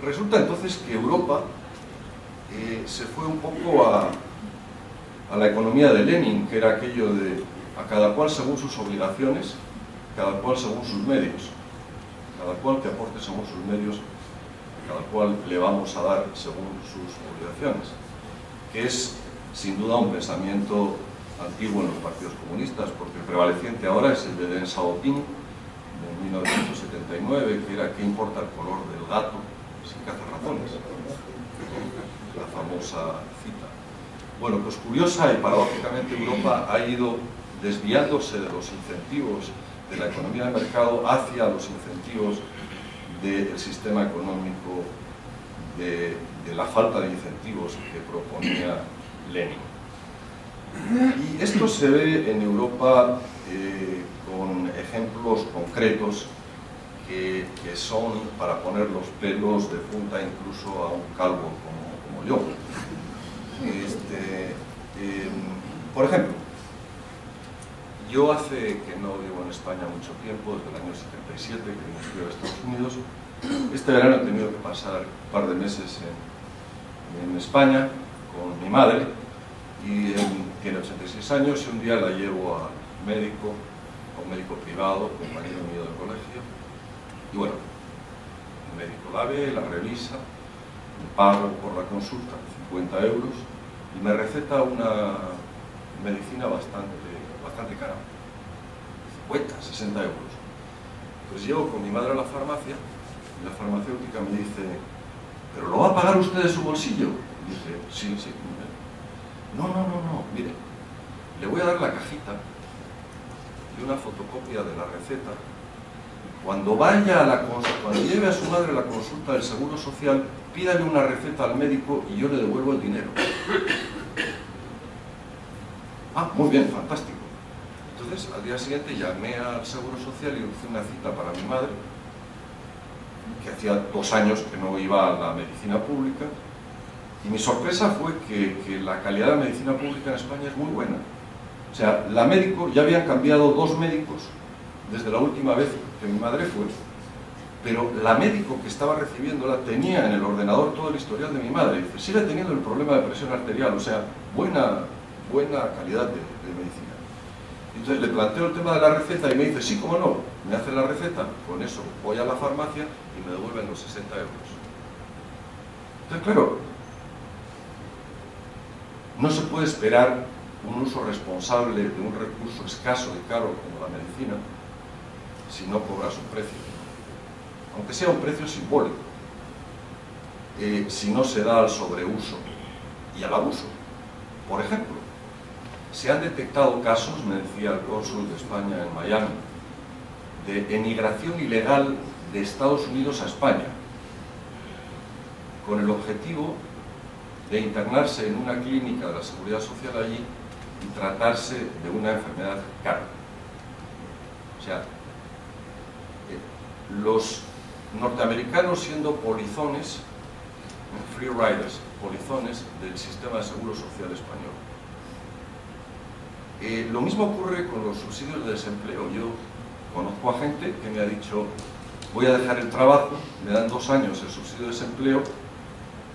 resulta entonces que Europa se fue un poco a la economía de Lenin, que era aquello de a cada cual según sus obligaciones, cada cual según sus medios, cada cual que aporte según sus medios, cada cual le vamos a dar según sus obligaciones, que es sin duda un pensamiento antiguo en los partidos comunistas, porque el prevaleciente ahora es el de Deng Xiaoping, de 1979, que era ¿qué importa el color del gato si caza ratones? La famosa cita. Bueno, pues curiosa y paradójicamente Europa ha ido desviándose de los incentivos de la economía de mercado hacia los incentivos del sistema económico, de la falta de incentivos que proponía Lenin. Y esto se ve en Europa con ejemplos concretos que son para poner los pelos de punta incluso a un calvo como yo. Por ejemplo, yo hace que no vivo en España mucho tiempo, desde el año 77 que me fui a Estados Unidos. Este verano he tenido que pasar un par de meses en España con mi madre, y tiene 86 años, y un día la llevo al médico, a un médico privado, compañero mío del colegio, y bueno, el médico la ve, la revisa, me pago por la consulta, 50 euros, y me receta una medicina bastante cara, 50, 60 euros. Pues llego con mi madre a la farmacia, y la farmacéutica me dice, ¿pero lo va a pagar usted de su bolsillo? Y dice, sí. No, mire, le voy a dar la cajita y una fotocopia de la receta. Cuando lleve a su madre a la consulta del Seguro Social, pídale una receta al médico y yo le devuelvo el dinero. Ah, muy bien, fantástico. Entonces, al día siguiente llamé al Seguro Social y hice una cita para mi madre, que hacía 2 años que no iba a la medicina pública, y mi sorpresa fue que la calidad de la medicina pública en España es muy buena. O sea, la médico, ya habían cambiado 2 médicos desde la última vez que mi madre fue, pero la médico que estaba recibiéndola tenía en el ordenador todo el historial de mi madre. Dice, sigue teniendo el problema de presión arterial, o sea, buena calidad de medicina. Entonces le planteo el tema de la receta y me dice, sí, cómo no, me hace la receta, con eso voy a la farmacia y me devuelven los 60 euros. Entonces, claro, no se puede esperar un uso responsable de un recurso escaso y caro como la medicina si no cobras un precio, aunque sea un precio simbólico, si no se da al sobreuso y al abuso. Por ejemplo, se han detectado casos, me decía el cónsul de España en Miami, de emigración ilegal de Estados Unidos a España, con el objetivo de internarse en una clínica de la Seguridad Social allí y tratarse de una enfermedad cara. O sea, los norteamericanos siendo polizones, free riders, polizones del sistema de seguro social español. Lo mismo ocurre con los subsidios de desempleo. Yo conozco a gente que me ha dicho, voy a dejar el trabajo, me dan 2 años el subsidio de desempleo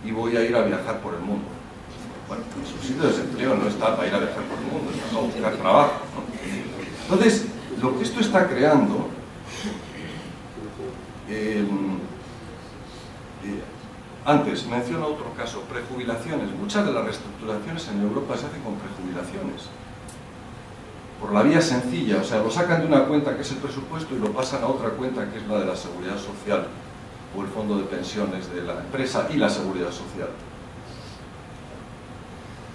y voy a ir a viajar por el mundo. Bueno, el subsidio de desempleo no está para ir a viajar por el mundo, está para buscar trabajo, ¿no? Entonces, lo que esto está creando, antes menciono otro caso, prejubilaciones. Muchas de las reestructuraciones en Europa se hacen con prejubilaciones, por la vía sencilla, o sea, lo sacan de una cuenta que es el presupuesto y lo pasan a otra cuenta que es la de la Seguridad Social, o el fondo de pensiones de la empresa y la Seguridad Social.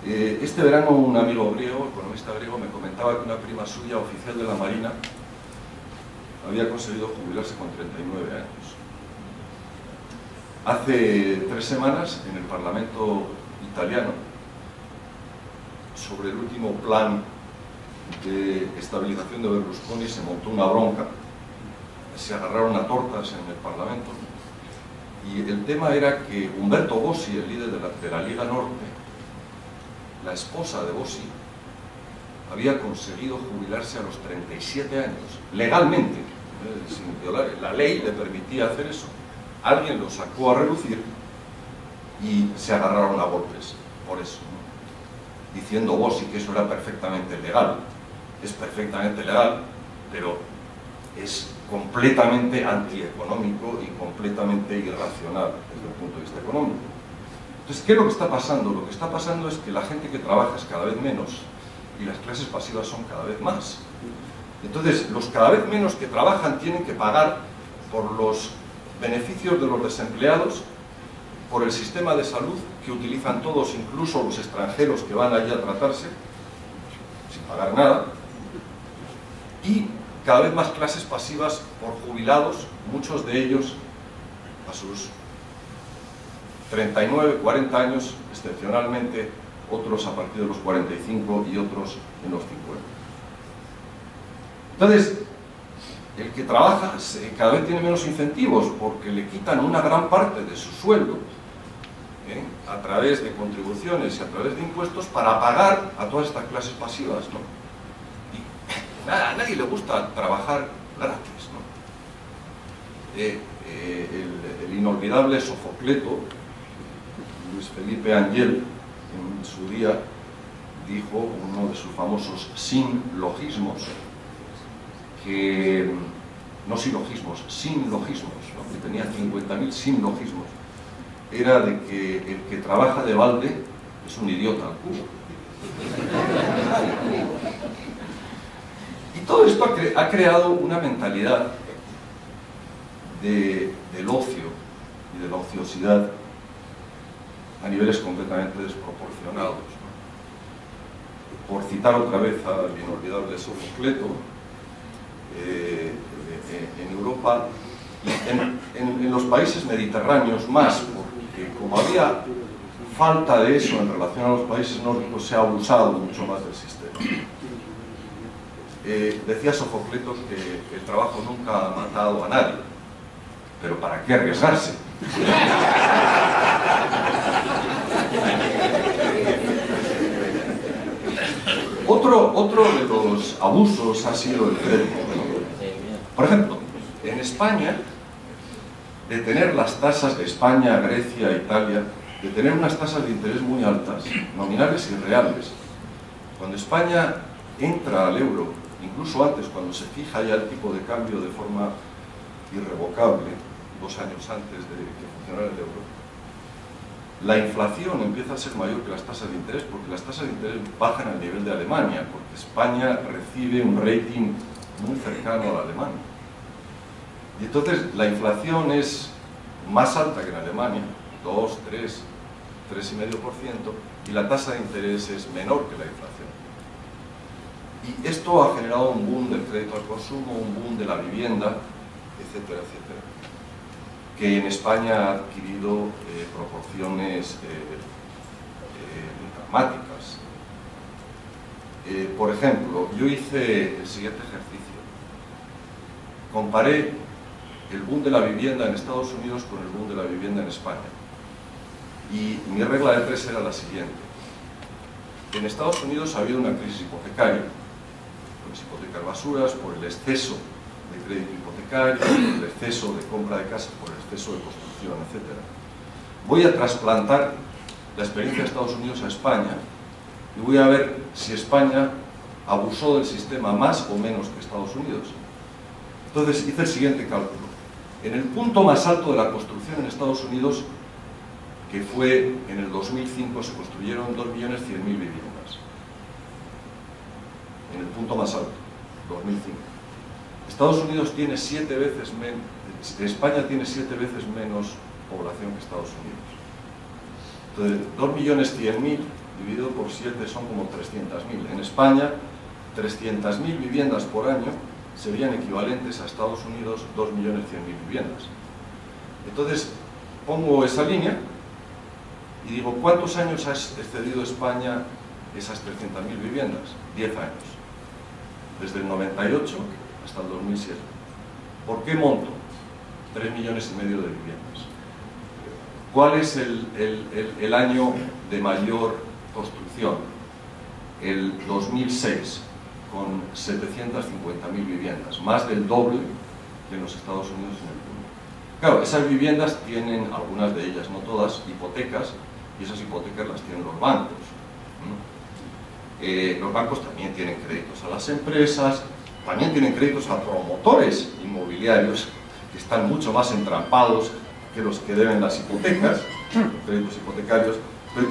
Este verano un amigo griego, economista griego, me comentaba que una prima suya, oficial de la Marina, había conseguido jubilarse con 39 años. Hace 3 semanas, en el Parlamento italiano, sobre el último plan de estabilización de Berlusconi, se montó una bronca, se agarraron a tortas en el Parlamento, y el tema era que Umberto Bossi, el líder de la Liga Norte, la esposa de Bossi, había conseguido jubilarse a los 37 años, legalmente, sin violar, la ley le permitía hacer eso, alguien lo sacó a relucir y se agarraron a golpes por eso, ¿no? Diciendo, vos sí que eso era perfectamente legal. Es perfectamente legal, pero es completamente antieconómico y completamente irracional desde el punto de vista económico. Entonces, ¿qué es lo que está pasando? Lo que está pasando es que la gente que trabaja es cada vez menos y las clases pasivas son cada vez más. Entonces, los cada vez menos que trabajan tienen que pagar por los beneficios de los desempleados, por el sistema de salud que utilizan todos, incluso los extranjeros que van allí a tratarse, sin pagar nada, y cada vez más clases pasivas por jubilados, muchos de ellos a sus 39, 40 años, excepcionalmente, otros a partir de los 45 y otros en los 50. Entonces, el que trabaja cada vez tiene menos incentivos porque le quitan una gran parte de su sueldo a través de contribuciones y a través de impuestos para pagar a todas estas clases pasivas, ¿no? Y a nadie le gusta trabajar gratis, ¿no? El inolvidable Sofocleto, Luis Felipe Angel, en su día dijo uno de sus famosos sinlogismos, que no silogismos, sinlogismos, ¿no? Que tenía 50.000 sinlogismos, era de que el que trabaja de balde es un idiota al cubo. Y todo esto ha creado una mentalidad del ocio y de la ociosidad a niveles completamente desproporcionados, ¿no? Por citar otra vez al inolvidable Sofocleto, en Europa, en los países mediterráneos más, porque como había falta de eso en relación a los países nórdicos, se ha abusado mucho más del sistema. Decía Sofocleto que el trabajo nunca ha matado a nadie, pero ¿para qué arriesgarse? Otro de los abusos ha sido el crédito, ¿no? Por ejemplo, en España, de tener las tasas de España, Grecia, Italia, de tener unas tasas de interés muy altas, nominales y reales, cuando España entra al euro, incluso antes, cuando se fija ya el tipo de cambio de forma irrevocable, 2 años antes de que funcionara el euro, la inflación empieza a ser mayor que las tasas de interés, porque las tasas de interés bajan al nivel de Alemania, porque España recibe un rating muy cercano a la Alemania. Y entonces la inflación es más alta que en Alemania, 2, 3, 3,5%, y la tasa de interés es menor que la inflación. Y esto ha generado un boom del crédito al consumo, un boom de la vivienda, etcétera, etcétera, que en España ha adquirido proporciones dramáticas. Por ejemplo, yo hice el siguiente ejercicio. Comparé el boom de la vivienda en Estados Unidos con el boom de la vivienda en España. Y mi regla de 3 era la siguiente. En Estados Unidos ha habido una crisis hipotecaria, por las hipotecas basuras, por el exceso de crédito hipotecario, por el exceso de compra de casas, por el exceso de construcción, etc. Voy a trasplantar la experiencia de Estados Unidos a España y voy a ver si España abusó del sistema más o menos que Estados Unidos. Entonces hice el siguiente cálculo. En el punto más alto de la construcción en Estados Unidos, que fue en el 2005, se construyeron 2.100.000 viviendas. En el punto más alto, 2005. Estados Unidos tiene 7 veces menos, España tiene 7 veces menos población que Estados Unidos. Entonces, 2.100.000 dividido por 7 son como 300.000. En España, 300.000 viviendas por año serían equivalentes a Estados Unidos 2.100.000 viviendas. Entonces, pongo esa línea y digo, ¿cuántos años ha excedido España esas 300.000 viviendas? 10 años. Desde el 98 hasta el 2007. ¿Por qué monto 3,5 millones de viviendas? ¿Cuál es el año de mayor construcción? El 2006, con 750.000 viviendas, más del doble que en los Estados Unidos y en el mundo. Claro, esas viviendas tienen, algunas de ellas, no todas, hipotecas, y esas hipotecas las tienen los bancos. Los bancos también tienen créditos a las empresas, también tienen créditos a promotores inmobiliarios, que están mucho más entrampados que los que deben las hipotecas, los créditos hipotecarios,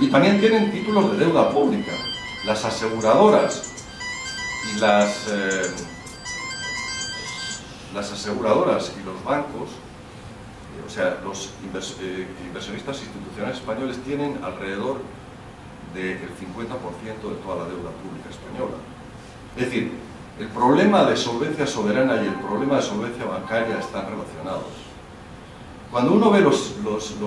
y también tienen títulos de deuda pública. Las aseguradoras y las aseguradoras y los bancos, o sea, los inversionistas institucionales españoles tienen alrededor del 50% de toda la deuda pública española. Es decir, el problema de solvencia soberana y el problema de solvencia bancaria están relacionados. Cuando uno ve los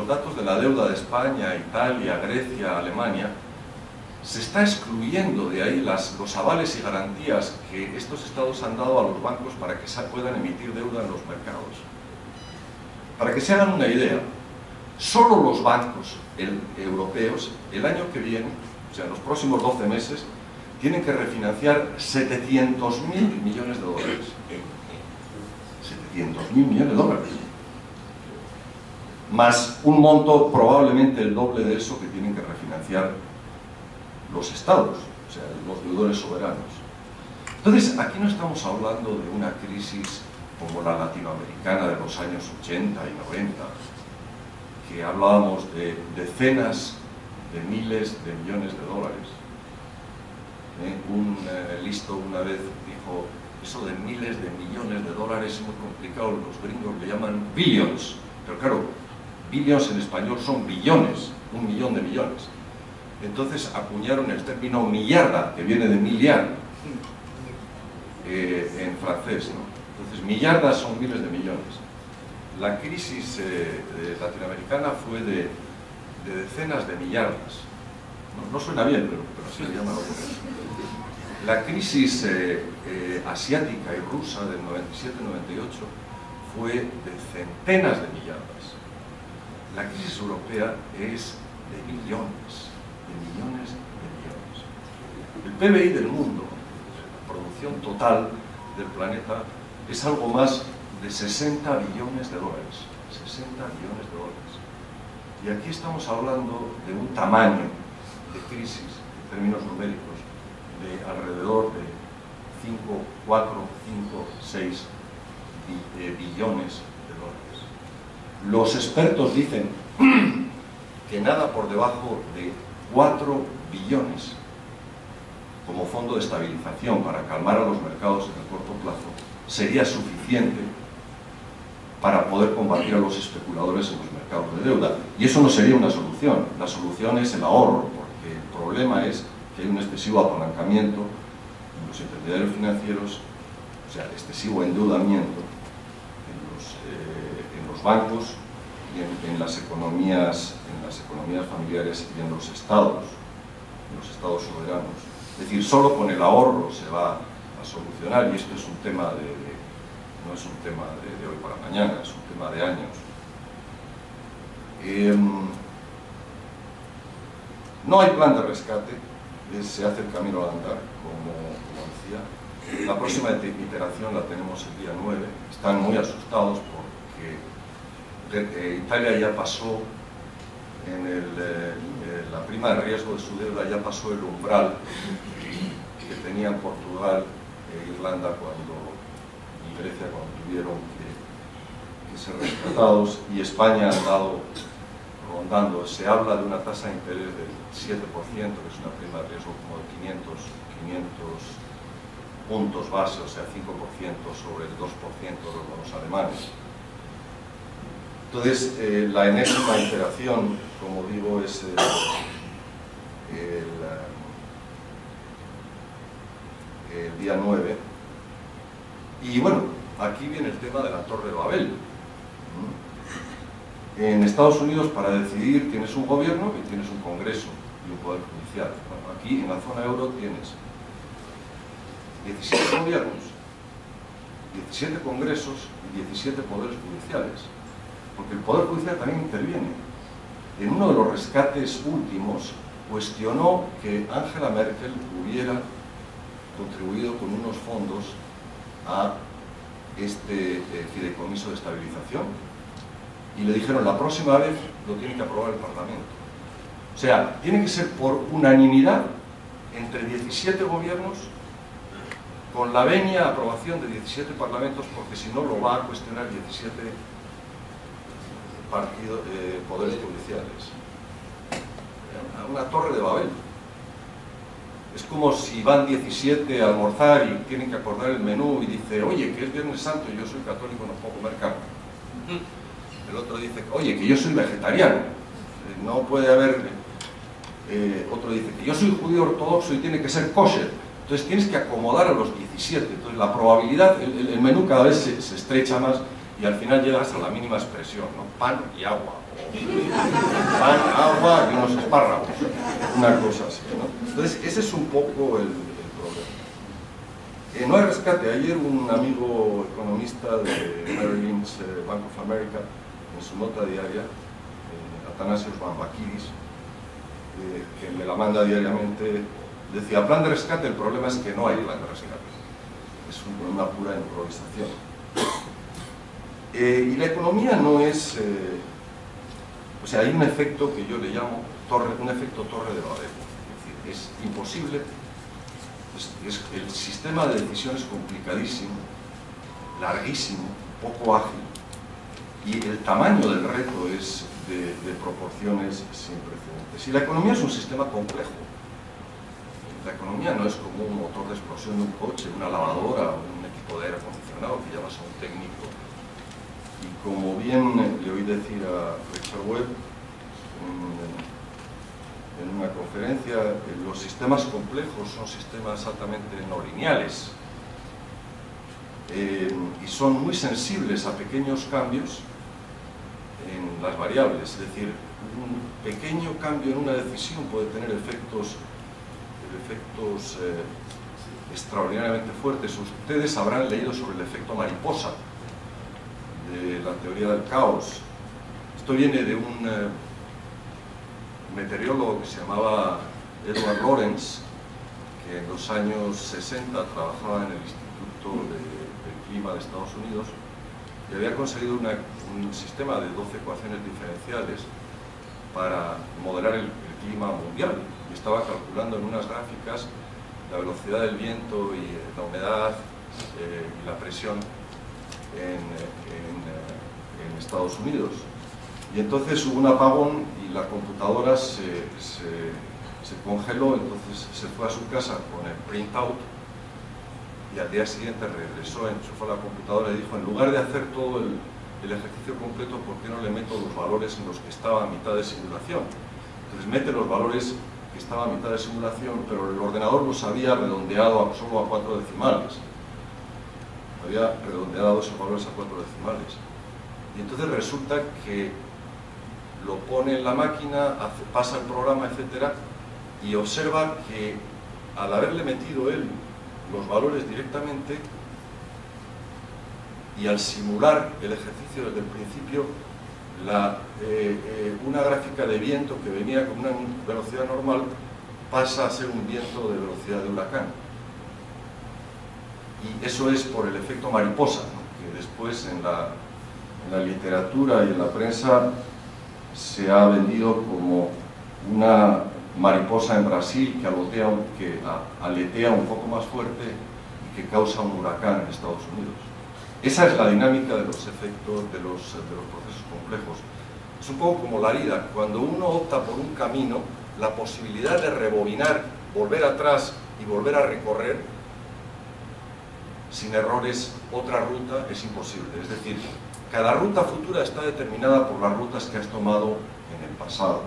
datos de la deuda de España, Italia, Grecia, Alemania, se está excluyendo de ahí los avales y garantías que estos estados han dado a los bancos para que puedan emitir deuda en los mercados. Para que se hagan una idea, solo los bancos europeos, el año que viene, o sea, en los próximos 12 meses, tienen que refinanciar 700.000 millones de dólares. 700.000 millones de dólares. Más un monto probablemente el doble de eso que tienen que refinanciar los estados, o sea, los deudores soberanos. Entonces, aquí no estamos hablando de una crisis como la latinoamericana de los años 80 y 90, que hablábamos de decenas de miles de millones de dólares. Un listo una vez dijo, eso de miles de millones de dólares es muy complicado, los gringos le llaman billions, pero claro, billions en español son billones, 1 millón de millones. Entonces acuñaron el término millarda, que viene de milliard, en francés, ¿no? Entonces, millardas son miles de millones. La crisis latinoamericana fue de decenas de millardas. No suena bien, pero así le llaman. La crisis asiática y rusa del 97-98 fue de centenas de millardas. La crisis europea es de millones, El PBI del mundo, la producción total del planeta, es algo más de 60 billones de dólares. 60 billones de dólares. Y aquí estamos hablando de un tamaño de crisis, en términos numéricos, de alrededor de 4, 5, 6 billones de dólares. Los expertos dicen que nada por debajo de 4 billones como fondo de estabilización para calmar a los mercados en el corto plazo sería suficiente para poder combatir a los especuladores en los mercados de deuda. Y eso no sería una solución. La solución es el ahorro, porque el problema es que hay un excesivo apalancamiento en los intermediarios financieros, o sea, excesivo endeudamiento en los bancos y en las economías familiares y en los estados soberanos. Es decir, solo con el ahorro se va a solucionar, y esto es un tema no es un tema de hoy para mañana, es un tema de años. No hay plan de rescate, se hace el camino al andar, como decía. La próxima iteración la tenemos el día 9, están muy asustados porque Italia ya pasó, la prima de riesgo de su deuda ya pasó el umbral que tenían Portugal e Irlanda y Grecia cuando tuvieron que ser rescatados, y España ha estado rondando. Se habla de una tasa de interés del 7%, que es una prima de riesgo como de 500 puntos base, o sea, 5% sobre el 2% de los bonos alemanes. Entonces, la enésima iteración, como digo, es el día 9. Y bueno, aquí viene el tema de la Torre de Babel. En Estados Unidos, para decidir, tienes un gobierno y tienes un congreso y un poder judicial. Bueno, aquí en la zona euro tienes 17 gobiernos, 17 congresos y 17 poderes judiciales. Porque el Poder Judicial también interviene. En uno de los rescates últimos cuestionó que Angela Merkel hubiera contribuido con unos fondos a este fideicomiso de estabilización, y le dijeron la próxima vez lo tiene que aprobar el Parlamento. O sea, tiene que ser por unanimidad entre 17 gobiernos, con la venia aprobación de 17 parlamentos, porque si no lo va a cuestionar 17 poderes judiciales. Una torre de Babel. Es como si van 17 a almorzar y tienen que acordar el menú y dice, oye, que es Viernes Santo y yo soy católico, no puedo comer carne. El otro dice, oye, que yo soy vegetariano, no puede haber... otro dice que yo soy judío ortodoxo y tiene que ser kosher. Entonces tienes que acomodar a los 17. Entonces la probabilidad, el menú cada vez se estrecha más y al final llegas a la mínima expresión, ¿no? Pan y agua. Pan, agua y unos espárragos. Una cosa así, ¿no? Entonces ese es un poco el problema. No hay rescate. Ayer un amigo economista de Merrill Lynch, Bank of America, en su nota diaria, Atanasios Bambakidis, que me la manda diariamente, decía, plan de rescate, el problema es que no hay plan de rescate. Es una pura improvisación. Y la economía no es... o sea, hay un efecto que yo le llamo un efecto torre de Babel. Es decir, es imposible, el sistema de decisión es complicadísimo, larguísimo, poco ágil, y el tamaño del reto es de proporciones sin precedentes. Y la economía es un sistema complejo. La economía no es como un motor de explosión de un coche, una lavadora o un equipo de aire acondicionado que llamas a un técnico. Y como bien le oí decir a Richard Webb en una conferencia, los sistemas complejos son sistemas altamente no lineales y son muy sensibles a pequeños cambios en las variables. Es decir, un pequeño cambio en una decisión puede tener efectos extraordinariamente fuertes. Ustedes habrán leído sobre el efecto mariposa de la teoría del caos. Esto viene de un meteorólogo que se llamaba Edward Lorenz, que en los años 60 trabajaba en el Instituto del Clima de Estados Unidos y había conseguido un sistema de 12 ecuaciones diferenciales para modelar el clima mundial. Y estaba calculando en unas gráficas la velocidad del viento y la humedad y la presión en Estados Unidos. Y entonces hubo un apagón y la computadora se congeló. Entonces se fue a su casa con el printout y al día siguiente regresó, enchufó la computadora y dijo, en lugar de hacer todo el ejercicio completo, ¿por qué no le meto los valores en los que estaba a mitad de simulación? Entonces mete los valores que estaba a mitad de simulación, pero el ordenador los había redondeado solo a 4 decimales. Había redondeado esos valores a 4 decimales. Y entonces resulta que lo pone en la máquina, pasa el programa, etcétera, y observa que al haberle metido él los valores directamente y al simular el ejercicio desde el principio, una gráfica de viento que venía con una velocidad normal pasa a ser un viento de velocidad de huracán. Y eso es por el efecto mariposa, ¿no? Que después en la literatura y en la prensa se ha vendido como una mariposa en Brasil que aletea un poco más fuerte y que causa un huracán en Estados Unidos. Esa es la dinámica de los efectos de los procesos complejos. Es un poco como la vida. Cuando uno opta por un camino, la posibilidad de rebobinar, volver atrás y volver a recorrer sin errores otra ruta es imposible. Es decir, cada ruta futura está determinada por las rutas que has tomado en el pasado.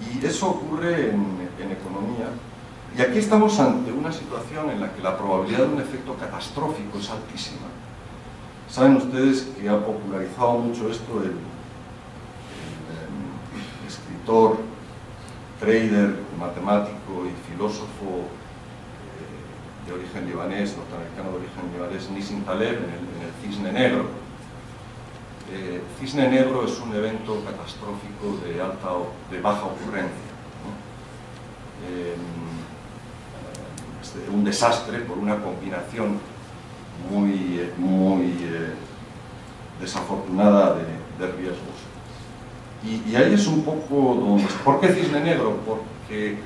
Y eso ocurre en economía. Y aquí estamos ante una situación en la que la probabilidad de un efecto catastrófico es altísima. Saben ustedes que ha popularizado mucho esto el escritor, trader, matemático y filósofo de origen libanés, norteamericano de origen libanés, Nissim Taleb, en el Cisne Negro. Cisne Negro es un evento catastrófico de baja ocurrencia, ¿no? Un desastre por una combinación muy desafortunada de riesgos. Y ahí es un poco donde... ¿Por qué cisne negro? Porque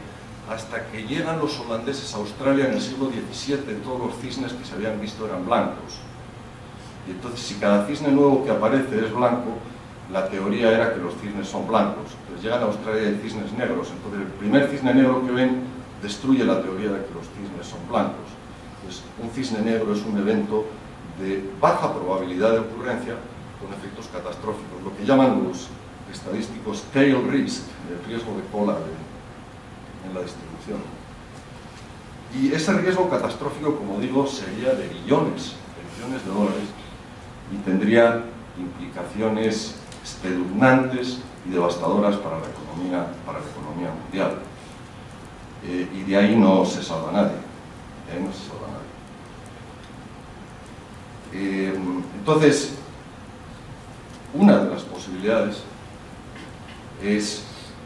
hasta que llegan los holandeses a Australia en el siglo XVII, todos los cisnes que se habían visto eran blancos. Y entonces, si cada cisne nuevo que aparece es blanco, la teoría era que los cisnes son blancos. Entonces llegan a Australia y hay cisnes negros. Entonces el primer cisne negro que ven destruye la teoría de que los cisnes son blancos. Entonces un cisne negro es un evento de baja probabilidad de ocurrencia con efectos catastróficos, lo que llaman los estadísticos tail risk, el riesgo de cola en la distribución. Y ese riesgo catastrófico, como digo, sería de billones de dólares y tendría implicaciones espeluznantes y devastadoras para la economía mundial. Y de ahí no se salva nadie. Entonces, una de las posibilidades es,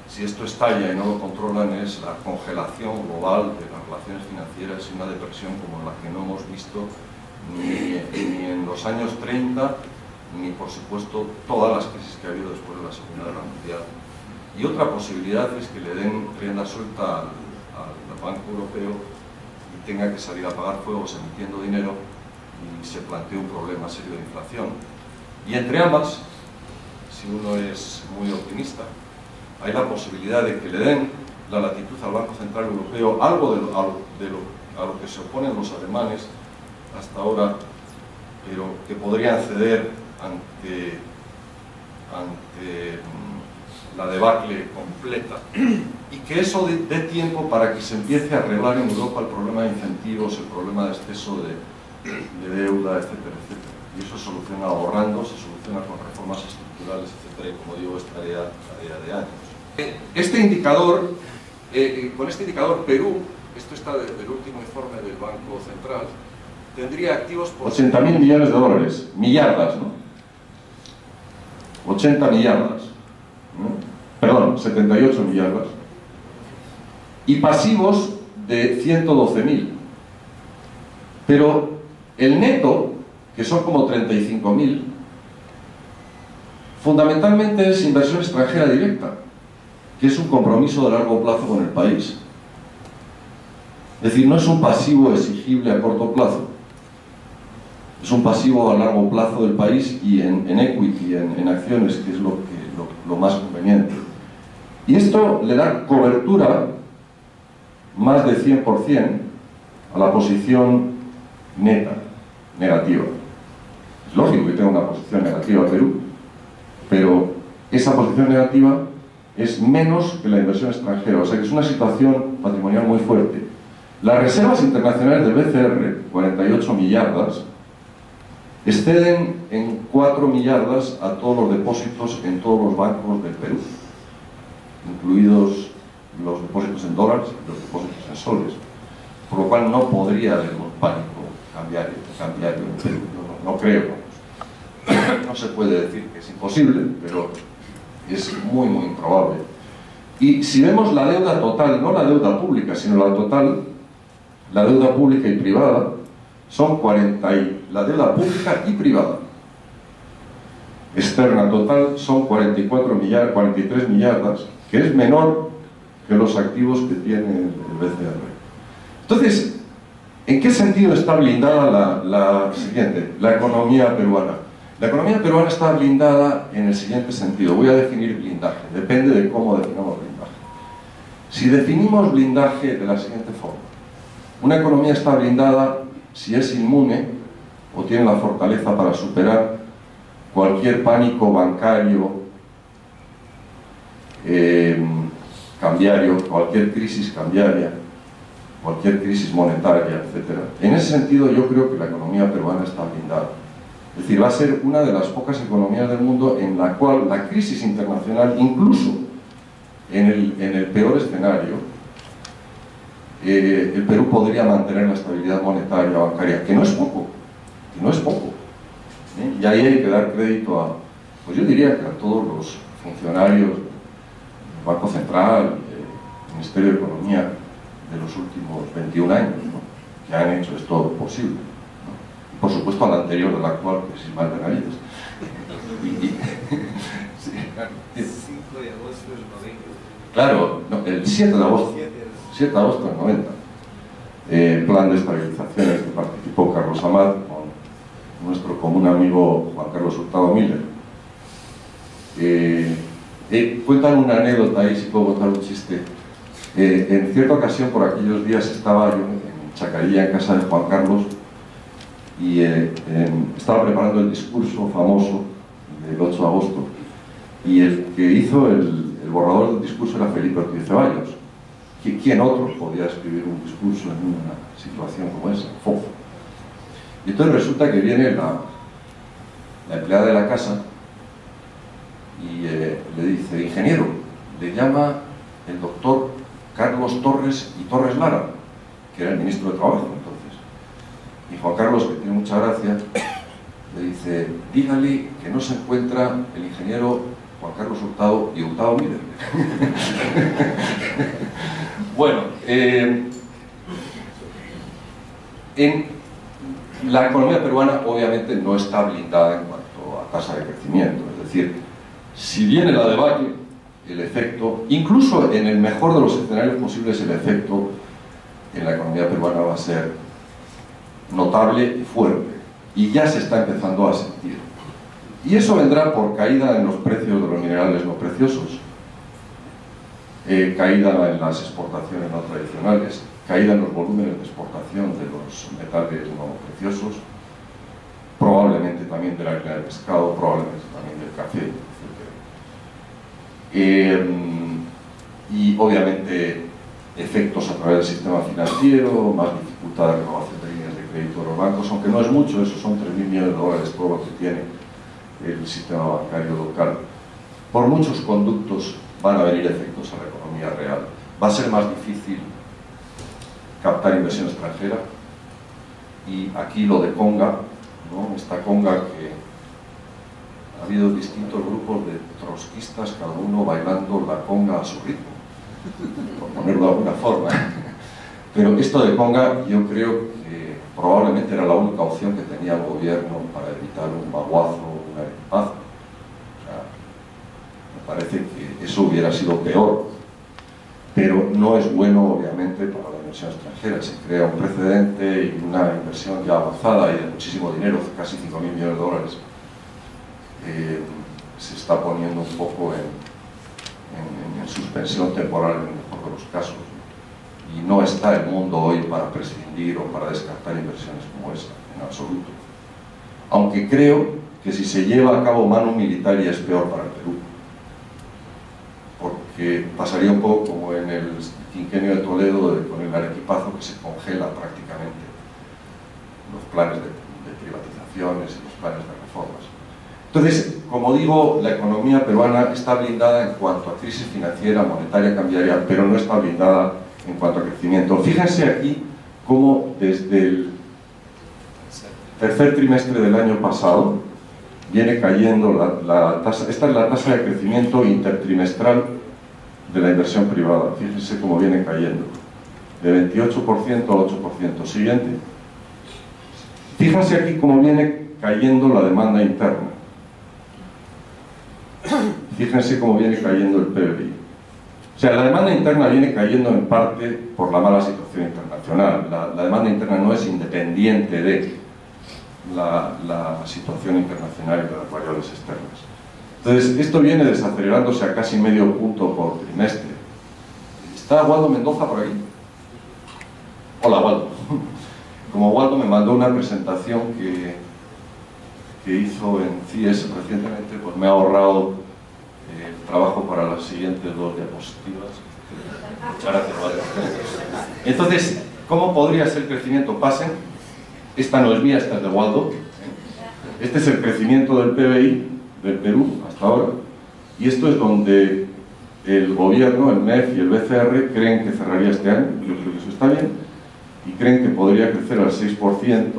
si esto estalla y no lo controlan, es la congelación global de las relaciones financieras y una depresión como la que no hemos visto ni en los años 30, ni por supuesto todas las crisis que ha habido después de la Segunda Guerra Mundial. Y otra posibilidad es que le den rienda suelta al Banco Europeo y tenga que salir a apagar fuegos emitiendo dinero y se plantee un problema serio de inflación. Y entre ambas, si uno es muy optimista, hay la posibilidad de que le den la latitud al Banco Central Europeo, algo a lo que se oponen los alemanes hasta ahora, pero que podrían ceder ante la debacle completa, y que eso dé tiempo para que se empiece a arreglar en Europa el problema de incentivos, el problema de exceso de deuda, etcétera, etcétera. Y eso se soluciona ahorrando, se soluciona con reformas estructurales, etcétera, y como digo, es tarea de años. Este indicador, con este indicador Perú, esto está del último informe del Banco Central, tendría activos por 80.000 millones de dólares, millardas, ¿no? 80 millardas, ¿no? Perdón, 78 millardas, y pasivos de 112.000. Pero el neto, que son como 35.000, fundamentalmente es inversión extranjera directa, que es un compromiso de largo plazo con el país. Es decir, no es un pasivo exigible a corto plazo, es un pasivo a largo plazo del país y en equity, en acciones, que es lo más conveniente. Y esto le da cobertura más de 100% a la posición neta, negativa. Es lógico que tenga una posición negativa Perú, pero esa posición negativa es menos que la inversión extranjera, o sea que es una situación patrimonial muy fuerte. Las reservas internacionales del BCR, 48 millardas, exceden en 4 millardas a todos los depósitos en todos los bancos del Perú, incluidos los depósitos en dólares y los depósitos en soles, por lo cual no podría haber un pánico cambiario en Perú. No creo, no se puede decir que es imposible, pero es muy improbable. Y si vemos la deuda total, no la deuda pública, sino la total, la deuda pública y privada, son la deuda pública y privada externa total son 43 millardas, que es menor que los activos que tiene el BCR. Entonces, ¿en qué sentido está blindada la economía peruana? La economía peruana está blindada en el siguiente sentido. Voy a definir blindaje, depende de cómo definamos blindaje. Si definimos blindaje de la siguiente forma: una economía está blindada si es inmune o tiene la fortaleza para superar cualquier pánico bancario, cambiario, cualquier crisis cambiaria, cualquier crisis monetaria, etc. En ese sentido, yo creo que la economía peruana está blindada. Es decir, va a ser una de las pocas economías del mundo en la cual la crisis internacional, incluso en el peor escenario, el Perú podría mantener la estabilidad monetaria bancaria, que no es poco, Y ahí hay que dar crédito pues yo diría que a todos los funcionarios del Banco Central, del Ministerio de Economía de los últimos 21 años, ¿no?, que han hecho esto posible, ¿no? Y por supuesto al anterior de la actual crisis más de narices. extraordinario. 5 de agosto del 90. Claro, no, el 7 de agosto. 7 de agosto del 90. Plan de estabilización en que participó Carlos Amat con nuestro común amigo Juan Carlos Hurtado Miller. Cuentan una anécdota ahí, si puedo contar un chiste. En cierta ocasión, por aquellos días, estaba yo en Chacarilla, en casa de Juan Carlos, y estaba preparando el discurso famoso del 8 de agosto, y el que hizo el borrador del discurso era Felipe Ortiz Ceballos. ¿Quién otro podía escribir un discurso en una situación como esa? Fofo. Y entonces resulta que viene la empleada de la casa y le dice: ingeniero, le llama el doctor Carlos Torres y Torres Lara, que era el ministro de Trabajo entonces. Y Juan Carlos, que tiene mucha gracia, le dice: dígale que no se encuentra el ingeniero Juan Carlos Hurtado y Hurtado Miller. Bueno, en la economía peruana obviamente no está blindada en cuanto a tasa de crecimiento. Es decir, si viene la debacle, el efecto, incluso en el mejor de los escenarios posibles, el efecto en la economía peruana va a ser notable y fuerte. Y ya se está empezando a sentir. Y eso vendrá por caída en los precios de los minerales no preciosos, caída en las exportaciones no tradicionales, caída en los volúmenes de exportación de los metales no preciosos, probablemente también de la harina de pescado, probablemente también del café, etc. Y obviamente efectos a través del sistema financiero, más dificultad de renovación de líneas de crédito de los bancos, aunque no es mucho, eso son 3.000 millones de dólares todo lo que tiene el sistema bancario local. Por muchos conductos van a venir efectos a la economía real. Va a ser más difícil captar inversión extranjera, y aquí lo de conga, ¿no? Esta conga que ha habido distintos grupos de trotskistas, cada uno bailando la conga a su ritmo, por ponerlo de alguna forma. Pero esto de conga yo creo que probablemente era la única opción que tenía el gobierno para evitar un baguazo, un arepazo. O sea, me parece que eso hubiera sido peor, pero no es bueno obviamente para la inversión extranjera. Se crea un precedente y una inversión ya avanzada y de muchísimo dinero, casi 5.000 millones de dólares, se está poniendo un poco en suspensión temporal en el mejor de los casos. Y no está el mundo hoy para prescindir o para descartar inversiones como esa, en absoluto. Aunque creo que si se lleva a cabo mano militar ya es peor para el Perú, porque pasaría un poco como en el quinquenio de Toledo con el arequipazo, que se congela prácticamente los planes de privatizaciones y los planes de reformas. Entonces, como digo, la economía peruana está blindada en cuanto a crisis financiera, monetaria, cambiaria, pero no está blindada en cuanto a crecimiento. Fíjense aquí cómo desde el tercer trimestre del año pasado viene cayendo la tasa. Esta es la tasa de crecimiento intertrimestral de la inversión privada. Fíjense cómo viene cayendo, de 28% a 8%. Siguiente. Fíjense aquí cómo viene cayendo la demanda interna. Fíjense cómo viene cayendo el PBI. O sea, la demanda interna viene cayendo en parte por la mala situación internacional. La demanda interna no es independiente de la situación internacional y de las variables externas. Entonces, esto viene desacelerándose a casi medio punto por trimestre. ¿Está Waldo Mendoza por aquí? Hola, Waldo. Como Waldo me mandó una presentación que hizo en CIES recientemente, pues me ha ahorrado el trabajo para las siguientes 2 diapositivas. Muchas gracias, Waldo. Entonces, ¿cómo podría ser el crecimiento? Pasen. Esta no es mía, esta es de Waldo. Este es el crecimiento del PBI del Perú hasta ahora, y esto es donde el gobierno, el MEF y el BCR creen que cerraría este año. Yo creo que eso está bien, y creen que podría crecer al 6%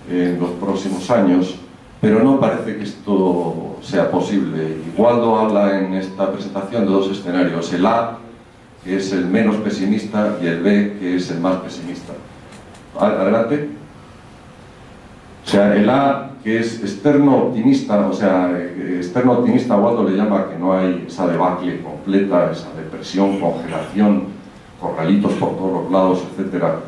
en los próximos años, pero no parece que esto sea posible. Y Waldo habla en esta presentación de 2 escenarios: el A, que es el menos pesimista, y el B, que es el más pesimista. Adelante. O sea, el A que es externo optimista, o sea, externo optimista, Waldo le llama que no hay esa debacle completa, esa depresión, congelación, corralitos por todos los lados, etcétera,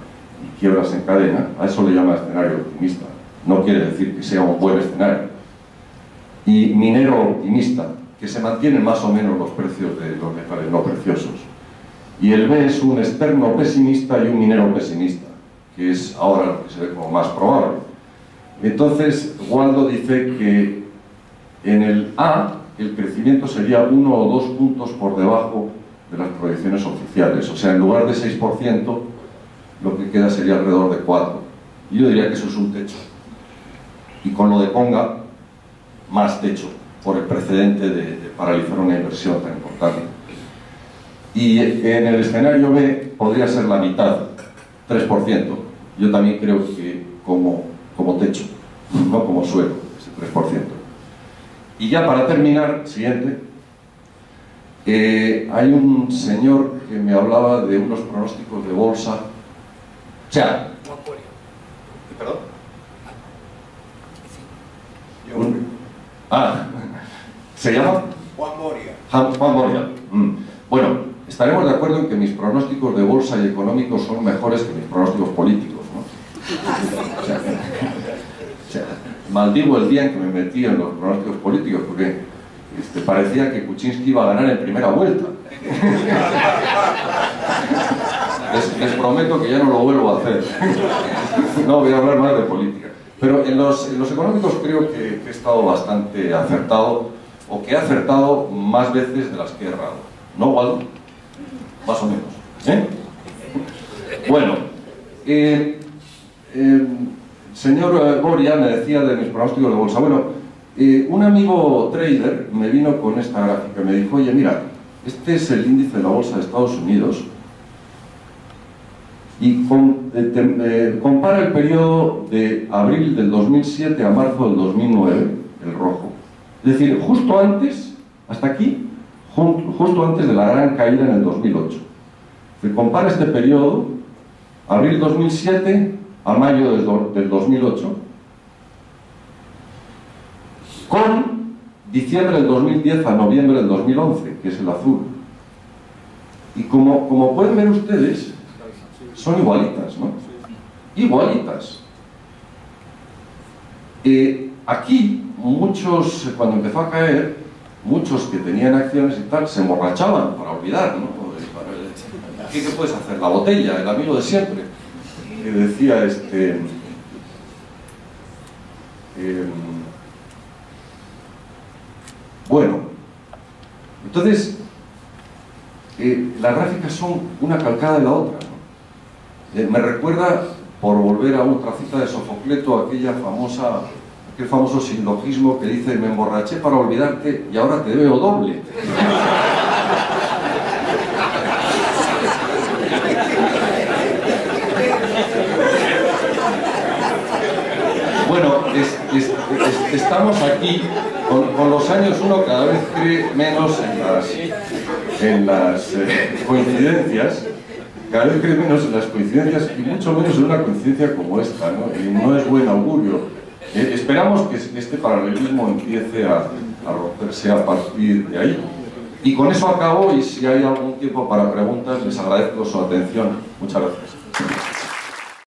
y quiebras en cadena. A eso le llama escenario optimista. No quiere decir que sea un buen escenario. Y minero optimista, que se mantienen más o menos los precios de los metales no preciosos. Y el B es un externo pesimista y un minero pesimista, que es ahora lo que se ve como más probable. Entonces, Waldo dice que en el A el crecimiento sería 1 o 2 puntos por debajo de las proyecciones oficiales. O sea, en lugar de 6%, lo que queda sería alrededor de 4%. Y yo diría que eso es un techo. Y con lo de Conga, más techo, por el precedente de paralizar una inversión tan importante. Y en el escenario B podría ser la mitad, 3%. Yo también creo que como techo, no como suelo, ese 3%. Y ya para terminar, siguiente, hay un señor que me hablaba de unos pronósticos de bolsa. O sea, ¿perdón? ¿Se llama? Juan Moria. Juan Moria. Bueno, estaremos de acuerdo en que mis pronósticos de bolsa y económicos son mejores que mis pronósticos políticos, ¿no? O sea, maldigo el día en que me metí en los pronósticos políticos, porque parecía que Kuczynski iba a ganar en primera vuelta. Les prometo que ya no lo vuelvo a hacer. No voy a hablar más de política. Pero en los económicos creo que he estado bastante acertado, o que he acertado más veces de las que he errado. ¿No, Waldo? Más o menos. Bueno, señor Moria me decía de mis pronósticos de bolsa. Bueno, un amigo trader me vino con esta gráfica. Me dijo, oye, mira, este es el índice de la bolsa de Estados Unidos y compara el periodo de abril del 2007 a marzo del 2009, el rojo. Es decir, justo antes, hasta aquí, justo antes de la gran caída en el 2008. Se compara este periodo, abril 2007 a mayo del 2008, con diciembre del 2010 a noviembre del 2011, que es el azul. Y como pueden ver ustedes, son igualitas, ¿no? Igualitas. Aquí, muchos, cuando empezó a caer, muchos que tenían acciones y tal, se emborrachaban para olvidar, ¿no? ¿Qué puedes hacer? La botella, el amigo de siempre. Que decía bueno, entonces, las gráficas son una calcada de la otra, ¿no? Me recuerda, por volver a otra cita de Sofocleto, aquel famoso silogismo que dice: me emborraché para olvidarte y ahora te veo doble. Bueno, estamos aquí, con los años uno cada vez cree menos en las coincidencias, cada vez cree menos en las coincidencias y mucho menos en una coincidencia como esta, ¿no? Y no es buen augurio. Esperamos que este paralelismo empiece a romperse a partir de ahí. Y con eso acabo, y si hay algún tiempo para preguntas, les agradezco su atención. Muchas gracias.